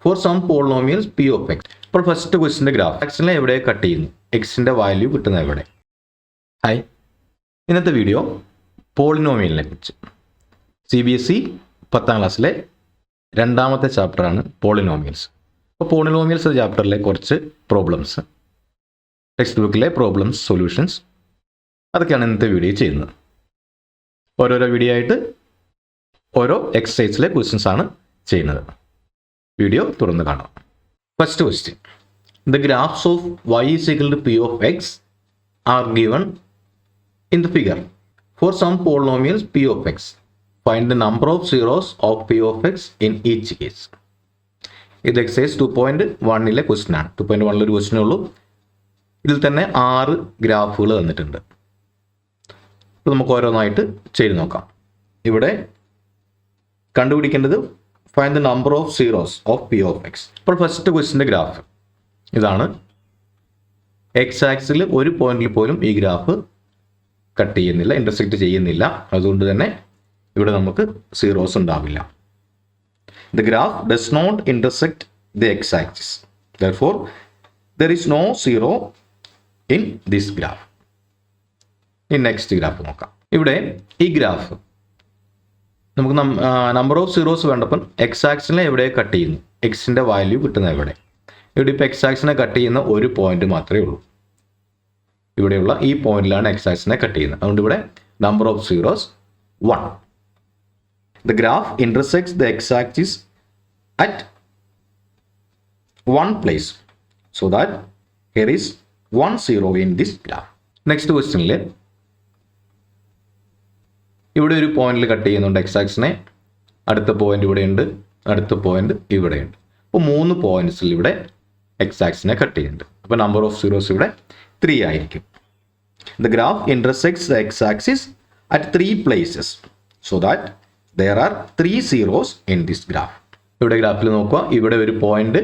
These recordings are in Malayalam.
Four some polynomials p of x. ഇപ്പോൾ ഫസ്റ്റ് ക്വസ്റ്റിൻ്റെ ഗ്രാഫ് എക്സിനെ എവിടെ കട്ട് ചെയ്യുന്നു, എക്സിൻ്റെ വാല്യൂ കിട്ടുന്നത് എവിടെ. ഹായ്, ഇന്നത്തെ വീഡിയോ പോളിനോമിയലിനെ കുറിച്ച്. CBSE 10ാം ക്ലാസ്സിലെ രണ്ടാമത്തെ ചാപ്റ്ററാണ് പോളിനോമിയൽസ്. അപ്പോൾ പോളിനോമിയൽസ് ചാപ്റ്ററിലെ കുറച്ച് പ്രോബ്ലംസ്, ടെക്സ്റ്റ് ബുക്കിലെ പ്രോബ്ലംസ് സൊല്യൂഷൻസ്, അതൊക്കെയാണ് ഇന്നത്തെ വീഡിയോ ചെയ്യുന്നത്. ഓരോരോ വീഡിയോ ആയിട്ട് ഓരോ എക്സസൈസിലെ ക്വസ്റ്റ്യൻസ് ആണ് ചെയ്യുന്നത്. വീഡിയോ തുറന്ന് കാണാം. First question, the graphs of y is equal to p of x are given in the figure. For some polynomials p of x, find the number of zeros of p of x in each case. ഇത് എക്സസൈസ് 2.1 ക്വസ്റ്റ്യൻ ആണ്. 2.1 ഒരു ക്വസ്റ്റ്യനേ ഉള്ളൂ. ഇതിൽ തന്നെ 6 ഗ്രാഫുകൾ തന്നിട്ടുണ്ട്. അപ്പോൾ നമുക്ക് ഓരോന്നായിട്ട് ചെയ്ത് നോക്കാം. ഇവിടെ കണ്ടുപിടിക്കേണ്ടത് find the number of zeros of P of x. ഇപ്പോൾ ഫസ്റ്റ് ക്വസ്റ്റിൻ്റെ ഗ്രാഫ് ഇതാണ്. എക്സ് ആക്സിൽ ഒരു പോയിന്റിൽ പോലും ഈ ഗ്രാഫ് കട്ട് ചെയ്യുന്നില്ല, ഇൻ്റർസെക്റ്റ് ചെയ്യുന്നില്ല. അതുകൊണ്ട് തന്നെ ഇവിടെ നമുക്ക് സീറോസ് ഉണ്ടാവില്ല. The graph does not intersect the x axis, therefore there is no zero in this graph. ഈ നെക്സ്റ്റ് ഗ്രാഫ് നോക്കാം. ഇവിടെ ഈ ഗ്രാഫ് നമുക്ക് നമ്പർ ഓഫ് സീറോസ് വേണ്ടപ്പം എക്സ് ആക്സിനെ എവിടെ കട്ട് ചെയ്യുന്നു, എക്സിൻ്റെ വാല്യൂ കിട്ടുന്നത് എവിടെ. ഇവിടെ ഇപ്പോൾ എക്സ് ആക്സിനെ കട്ട് ചെയ്യുന്ന ഒരു പോയിന്റ് മാത്രമേ ഉള്ളൂ. ഇവിടെയുള്ള ഈ പോയിന്റിലാണ് എക്സ് ആക്സിനെ കട്ട് ചെയ്യുന്നത്. അതുകൊണ്ട് ഇവിടെ number of zeros 1. The graph intersects the x axis at 1 place, so that here is 1 0 in this graph. Next ക്വസ്റ്റ്യനിൽ ഇവിടെ ഒരു പോയിന്റിൽ കട്ട് ചെയ്യുന്നുണ്ട് എക്സ് ആക്സിനെ. അടുത്ത പോയിന്റ് ഇവിടെയുണ്ട്, അടുത്ത പോയിന്റ് ഇവിടെയുണ്ട്. അപ്പോൾ 3 പോയിന്റ്സിൽ ഇവിടെ എക്സ് ആക്സിനെ കട്ട് ചെയ്യുന്നുണ്ട്. അപ്പോൾ നമ്പർ ഓഫ് സീറോസ് ഇവിടെ 3 ആയിരിക്കും. The graph intersects the x axis at 3 places, so that there are 3 zeros in this graph. ഇവിടെ ഗ്രാഫിൽ നോക്കുക, ഇവിടെ ഒരു പോയിന്റ്,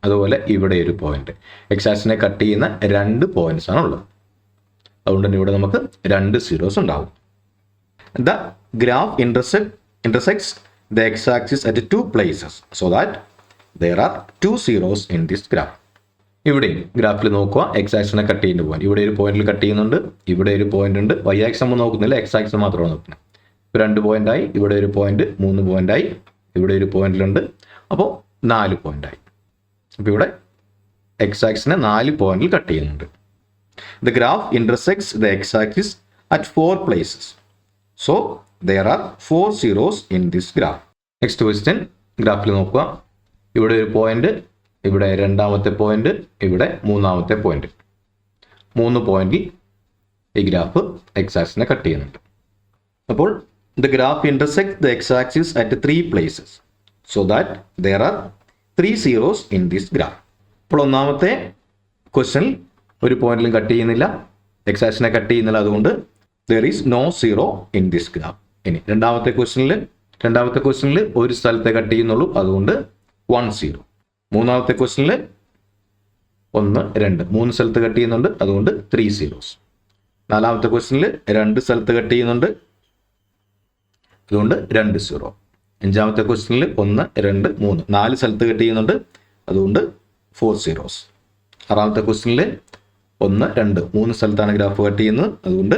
അതുപോലെ ഇവിടെ ഒരു പോയിന്റ്. എക്സ് ആക്സിനെ കട്ട് ചെയ്യുന്ന 2 പോയിന്റ്സ് ആണുള്ളത്. അതുകൊണ്ട് തന്നെ ഇവിടെ നമുക്ക് 2 സീറോസ് ഉണ്ടാവും. The graph intersects the x-axis at 2 places, so that there are 2 zeros in this graph. ഇവിടെയും ഗ്രാഫിൽ നോക്കുക, എക്സ് ആക്സിനെ കട്ട് ചെയ്യുന്ന പോയിന്റ് ഇവിടെ ഒരു പോയിന്റിൽ കട്ട് ചെയ്യുന്നുണ്ട്, ഇവിടെ ഒരു പോയിന്റ് ഉണ്ട്. വൈ ആക്സ് നമ്മൾ നോക്കുന്നില്ല, എക്സ് ആക്സ് മാത്രമാണ് നോക്കുന്നത്. 2 പോയിന്റായി, ഇവിടെ ഒരു പോയിന്റ്, 3 പോയിന്റായി, ഇവിടെ ഒരു പോയിന്റിലുണ്ട്. അപ്പോൾ 4 പോയിന്റായി. അപ്പോൾ ഇവിടെ എക്സ് ആക്സിനെ 4 പോയിന്റിൽ കട്ട് ചെയ്യുന്നുണ്ട്. The graph intersects the x-axis at 4 places. So there are 4 zeros in this graph. Next question, ഗ്രാഫിൽ നോക്കുക, ഇവിടെ ഒരു പോയിന്റ്, ഇവിടെ രണ്ടാമത്തെ പോയിന്റ്, ഇവിടെ മൂന്നാമത്തെ പോയിന്റ്. 3 പോയിന്റിൽ ഈ ഗ്രാഫ് എക്സ് ആക്സിനെ കട്ട് ചെയ്യുന്നുണ്ട്. അപ്പോൾ the graph intersects the x-axis at 3 places, so that there are 3 zeros in this graph. അപ്പോൾ ഒന്നാമത്തെ ക്വസ്റ്റ്യനിൽ ഒരു പോയിന്റിലും കട്ട് ചെയ്യുന്നില്ല, എക്സ് ആക്സിനെ കട്ട് ചെയ്യുന്നില്ല. അതുകൊണ്ട് there is no zero in this graph. ഇനി രണ്ടാമത്തെ ക്വസ്റ്റ്യനിൽ ഒരു സ്ഥലത്തെ കട്ട് ചെയ്യുന്നുള്ളൂ, അതുകൊണ്ട് 1 0. മൂന്നാമത്തെ ക്വസ്റ്റ്യനിൽ 1 2 3 സ്ഥലത്ത് കട്ട് ചെയ്യുന്നുണ്ട്, അതുകൊണ്ട് 3 zeros. നാലാമത്തെ ക്വസ്റ്റ്യനിൽ 2 സ്ഥലത്ത് കട്ട് ചെയ്യുന്നുണ്ട്, അതുകൊണ്ട് 2 0. അഞ്ചാമത്തെ ക്വസ്റ്റ്യനിൽ 1 2 3 4 സ്ഥലത്ത് കട്ട് ചെയ്യുന്നുണ്ട്, അതുകൊണ്ട് 4 zeros. ആറാമത്തെ ക്വസ്റ്റ്യനിൽ 1 2 3 സ്ഥലത്താണ് ഗ്രാഫ് കട്ട് ചെയ്യുന്നത്, അതുകൊണ്ട്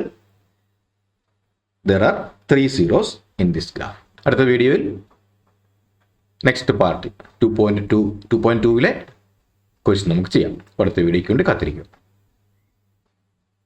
there are 3 zeros in this graph. അടുത്ത വീഡിയോയിൽ നെക്സ്റ്റ് പാർട്ട് 2.2 2.2 ക്വസ്റ്റ്യൻ നമുക്ക് ചെയ്യാം. അടുത്ത വീഡിയോയ്ക്ക് വേണ്ടി കാത്തിരിക്കും.